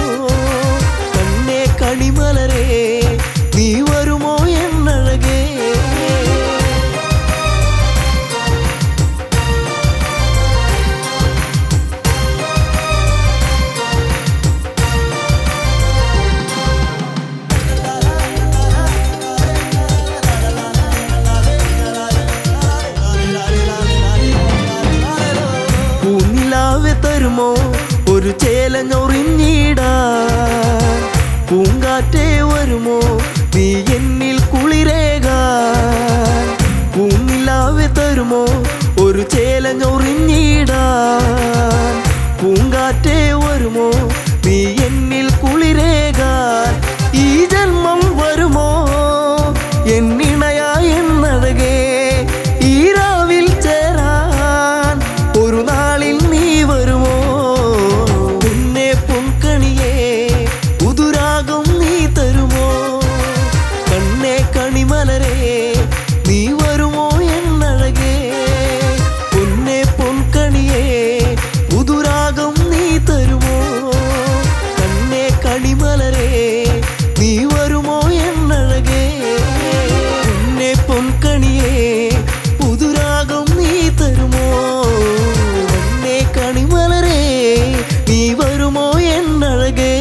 Speaker 1: കണ്ണേ കണിമലരേ നീ വരുമോ എന്നഴകേ പൂനിലാവെ തരുമോ ഒരു ചേലഞ്ഞൊറിഞ്ഞിടാ പൂങ്കാറ്റേ വരുമോ നീ എന്നിൽ കുളിരേകാൻ പൂനിലാവെ തരുമോ ഒരു ചേലഞ്ഞൊറിഞ്ഞിടാൻ പൂങ്കാറ്റേ വരുമോ നീ എന്നിൽ കുളിരേകാൻ ഈ ജന്മം വരുമോ എന്നിണയാ എന്നഴകേ ഈ രാവിൽ ചേരാൻ ഒരു നാളിൽ നീ വരുമോ പൊന്നെ പൊൻകണിയേ പുതുരാഗം നീ തരുമോ കണ്ണേ കണിമലരേ നീ വരുമോ എന്നഴകേ പൊന്നെ പൊൻകണിയേ പുതുരാഗം നീ തരുമോ കണ്ണേ കണിമലരേ നീ വരുമോ എന്നഴകേ പൊന്നെ പൊൻകണിയേ പുതുരാഗം നീ തരുമോ കണ്ണേ കണിമലരേ നീ വരുമോ എന്നഴകേ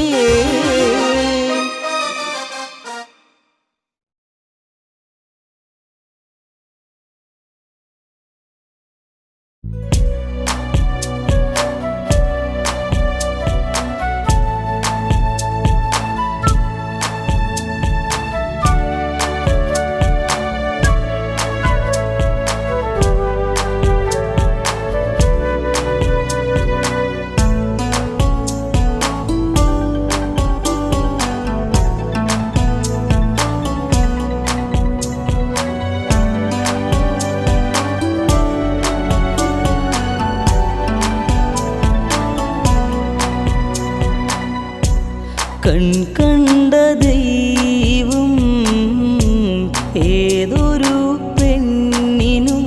Speaker 5: കണ്ട ദൈവം ഏതൊരു പെണ്ണിനും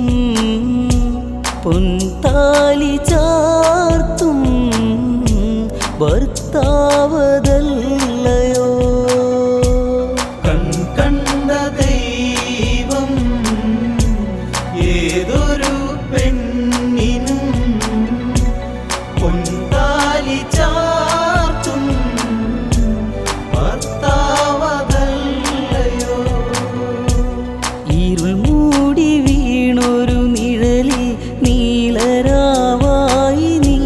Speaker 5: പൊൻതാലി ചാർത്തും ഭർത്താവതല്ലയോ
Speaker 3: കണ്ട ദൈവം ഏതൊരു പെണ്ണിനും പൊൻതാലി ചാർത്തും ഭർത്താവതല്ലയോ
Speaker 5: ഇരുൾ മൂടി വീണൊരു നിഴലിൽ നീലരാവായി നീ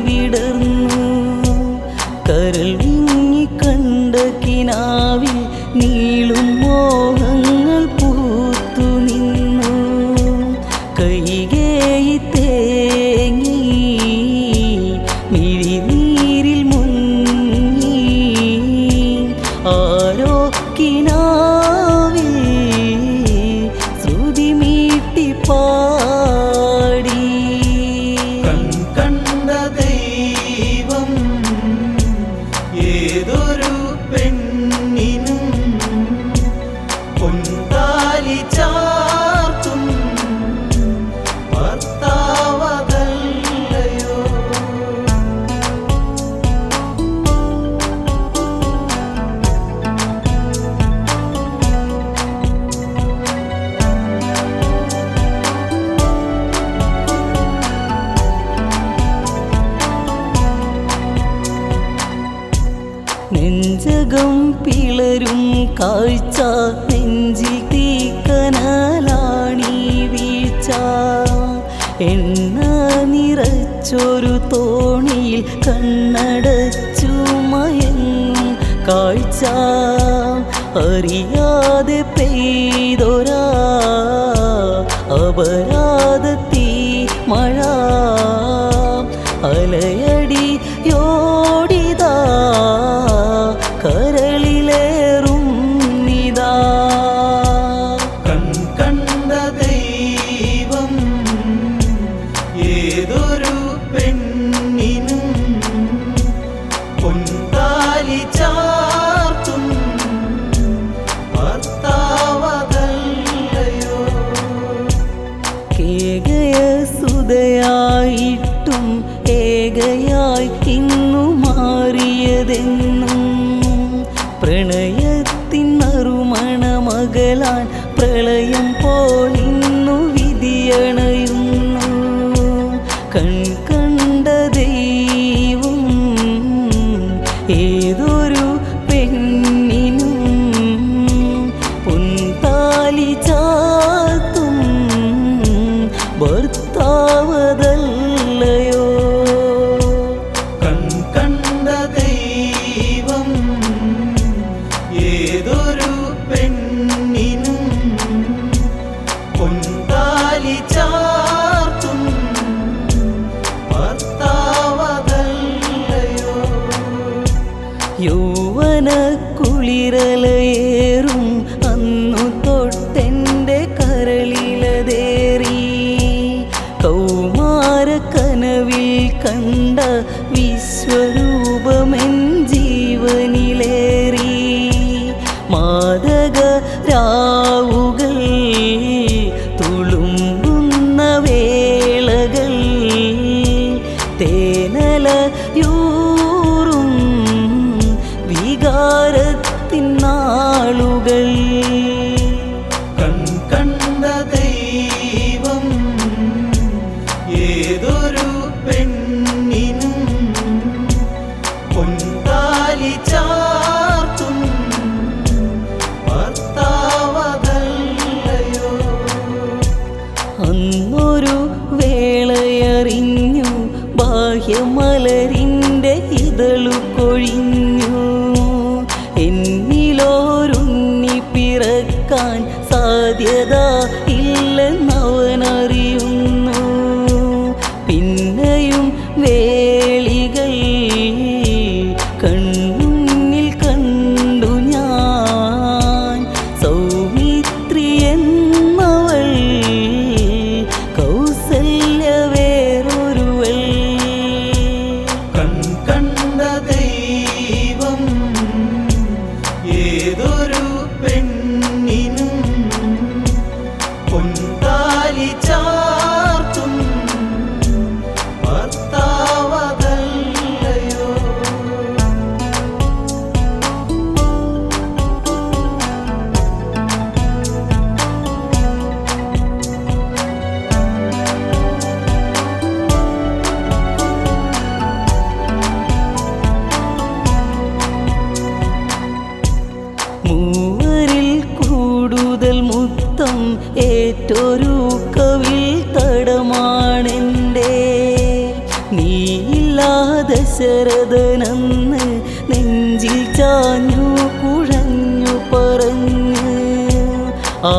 Speaker 5: വിടർന്നു കരൾ വിങ്ങി കണ്ട കിനാവിൽ നീളും മോഹങ്ങൾ പൂത്തു നിന്നു കൈകേയി തേങ്ങി മിഴിനീരിൽ മുങ്ങി ആരോ കിനാവിൽ ശ്രുതി മീട്ടി പാടി
Speaker 3: കണ്ട ദൈവം ഏതൊരു പെണ്ണിനും പൊൻതാലി ചാർത്തും ഭർത്താവതല്ലയോ
Speaker 5: നെഞ്ചകം പിളരും കാഴ്ച നെഞ്ചിൽ തീക്കനലാണീ വീഴ്ച എണ്ണ നിറച്ചൊരു തോണിയിൽ കണ്ണടച്ചു മയങ്ങും കാഴ്ച അറിയാതെ പെയ്തൊരാ അപരാധത്തീ മഴ അലയടിയോടിതാ ഏകയസുതയായിട്ടും ഏകയായി ഇന്നു മാറിയതെന്നും പ്രണയത്തിൻ നറുമണ മകളാൻ പ്രളയം പോലിന്നു വിധിയണയുന്നു കണ്ട ദൈവം ഏതൊരു പെണ്ണിനും പൊൻതാലി ചാത്തും ഭർത്താവതല്ലയോ
Speaker 3: കണ്ട ദൈവം ഏതൊരു പെണ്ണിനും പൊൻതാലി ചാർത്തും ഭർത്താവതല്ലയോ
Speaker 5: യൗവന കുളിരലയേറും അന്നു തൊട്ടെൻ്റെ കരളിലതേറി കൗമാര കനവിൽ കണ്ട വിശ്വരൂപമെൻ ജീവനിലേറി മാദക രാവുകൾ തുളുമ്പുന്ന വേളകൾ തേനലയൂറും വികാരത്തിൻ നാളുകൾ
Speaker 3: കണ്ട ദൈവം ഏതൊരു പെണ്ണിനും പൊൻതാലി ചാർത്തും ഭർത്താവതല്ലയോ
Speaker 5: അന്നൊരു വേളയറിഞ്ഞു ബാഹ്യമലരിൻ്റെ ഇതളു കൊഴിഞ്ഞു എന്നിലോരുണ്ണി പിറക്കാൻ സാധ്യത ഇല്ലെന്നവനറിയുന്നു പിന്നെയും വേളികൾ കൺമുന്നിൽ കണ്ടു ഞാൻ സൗമിത്രി എന്നവൾ കൗസല്യ വേറൊരുവൾ
Speaker 3: കണ്ട ദൈവം ഏതൊരു പെണ്ണിനും പൊൻതാലി ചാർത്തും ഭർത്താവതല്ലയോ
Speaker 5: മൂവരിൽ കൂടുതൽ മുത്തം ഏറ്റൊരു കവിൽ തടമാണെൻ്റെ നീയില്ലാതെ ശരദനെന്ന് നെഞ്ചിൽ ചാഞ്ഞു കുഴഞ്ഞു പറഞ്ഞ് ആ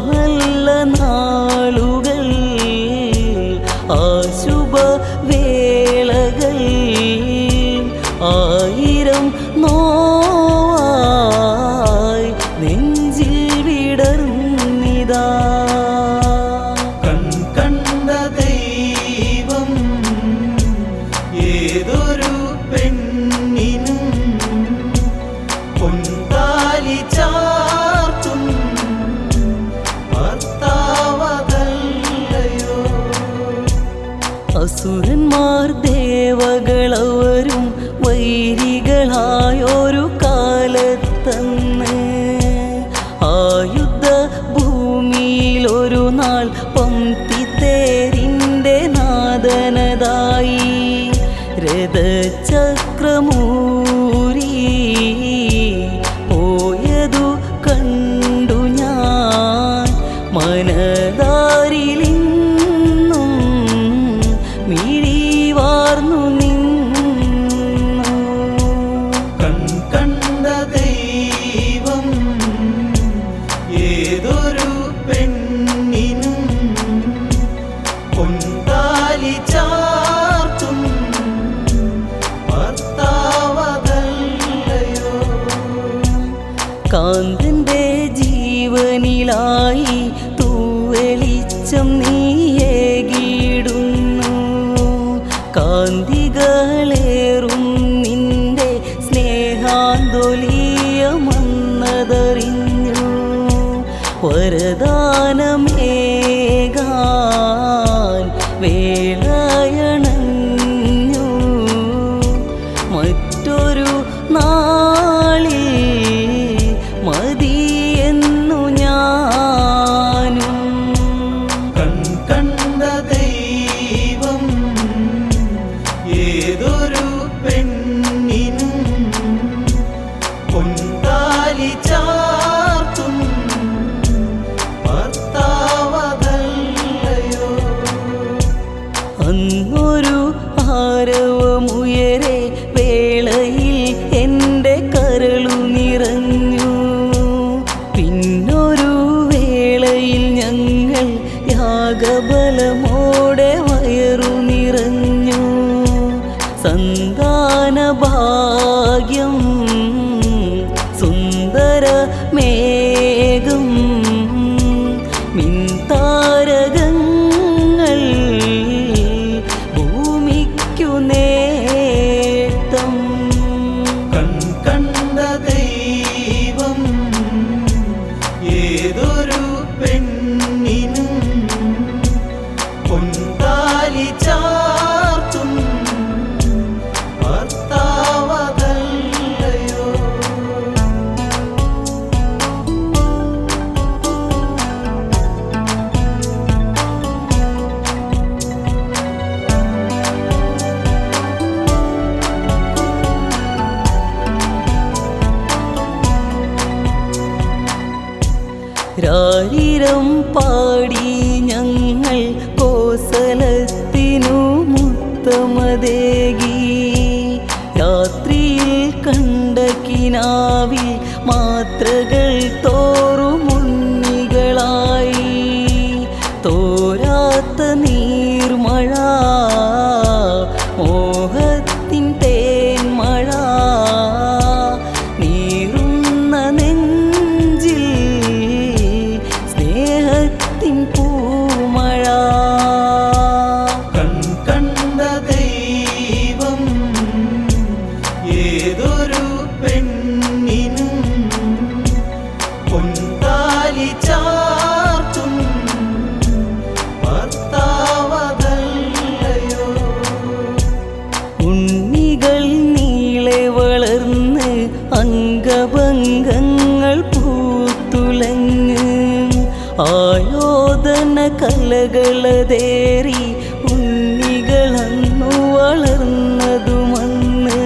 Speaker 5: നല്ല നാളുകൾ ആ ശുഭവേളകൾ ആയിരം നോവായി നെഞ്ചിൽ വിടർന്നിതാ
Speaker 3: കണ്ട ദൈവം ഏതൊരു പെണ്ണിനും പൊൻതാലി ചാർത്തും ഭർത്താവതല്ലയോ
Speaker 5: അസുരന്മാർ ദേവകളവരും വൈരികളായൊരു കാലത്തന്ന് ആയുധ ഭൂമിയിലൊരു നാൾ പംക്തിത്തേരിൻ്റെ നാദനതായി രഥചക്രമൂരി പോയതു കണ്ടു ഞാൻ മനതാരിലിന്നും മിഴിവാർന്നു നിന്നു
Speaker 3: കണ്ട ദൈവം ഏതൊരു പെണ്ണിനും പൊൻതാലി ചാർത്തും ഭർത്താവതല്ലയോ
Speaker 5: കാന്തന്റെ ജീവനിലായി തൂവെളിച്ചം നീയേകിടുന്നു കാന്തികളേറും നിന്റെ സ്നേഹാന്തോലീയമന്നതറിഞ്ഞു വരദാനമേകാൻ വേളയണഞ്ഞു മറ്റൊരു നാളിൽ മതിയെന്നു ഞാനും
Speaker 3: കണ്ട ദൈവം ഏതൊരു പെണ്ണിനും പൊൻതാലി ചാർത്തും ഭർത്താവതല്ലയോ.
Speaker 5: അന്നൊരു ആരവമുയരെ വേളയിൽ എൻ്റെ കരളു നിറഞ്ഞു. പിന്നൊരു വേളയിൽ ഞങ്ങൾ യാഗബലമോടെ വയറു നിറഞ്ഞു. സന്താന ഭാഗ്യം സുന്ദരമേഘം മിൻതാരകങ്ങൾ ഭൂമിക്കു നേട്ടം.
Speaker 3: കണ്ട ദൈവം ഏതൊരു പെണ്ണിനും പൊൻതാലി ചാർത്തും ഭർത്താവതല്ലയോ.
Speaker 5: രാരിരം പാടി ഞങ്ങൾ കോസലത്തിനു മുത്തമതേകി. രാത്രിയിൽ കണ്ട കിനാവിൽ മാത്രകൾ തോറുമുണ്ണികളായി. തോരാത്ത നീർമഴ മോഹത്തിൻ തേന്മഴ നീറുന്ന നെഞ്ചിൽ സ്നേഹത്തിൻ പൂമഴ.
Speaker 3: കണ്ട ദൈവം ഏതൊരു പെണ്ണിനും പൊൻതാലി ചാർത്തും ഭർത്താവതല്ലയോ.
Speaker 5: ഉണ്ണികൾ നീളെ വളർന്ന് അംഗഭംഗങ്ങൾ പൂത്തുലങ്ങ് ആയോധന കലകളതേറി ഉണ്ണികളന്നു വളർന്നതുമന്ന്.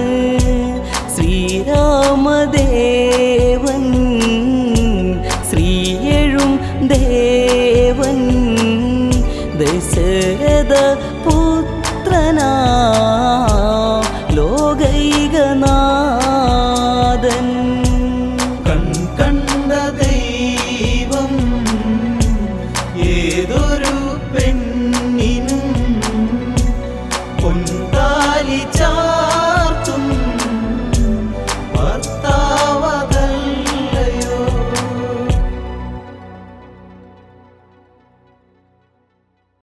Speaker 5: ശ്രീരാമദേവൻ ശ്രീയഴും ദേവൻ ദശരഥ പുത്രനാ ലോകൈകനാഥൻ.
Speaker 3: കണ്ട ദൈവം ഏതൊരു പെണ്ണിനും പൊൻതാലി ചാർത്തും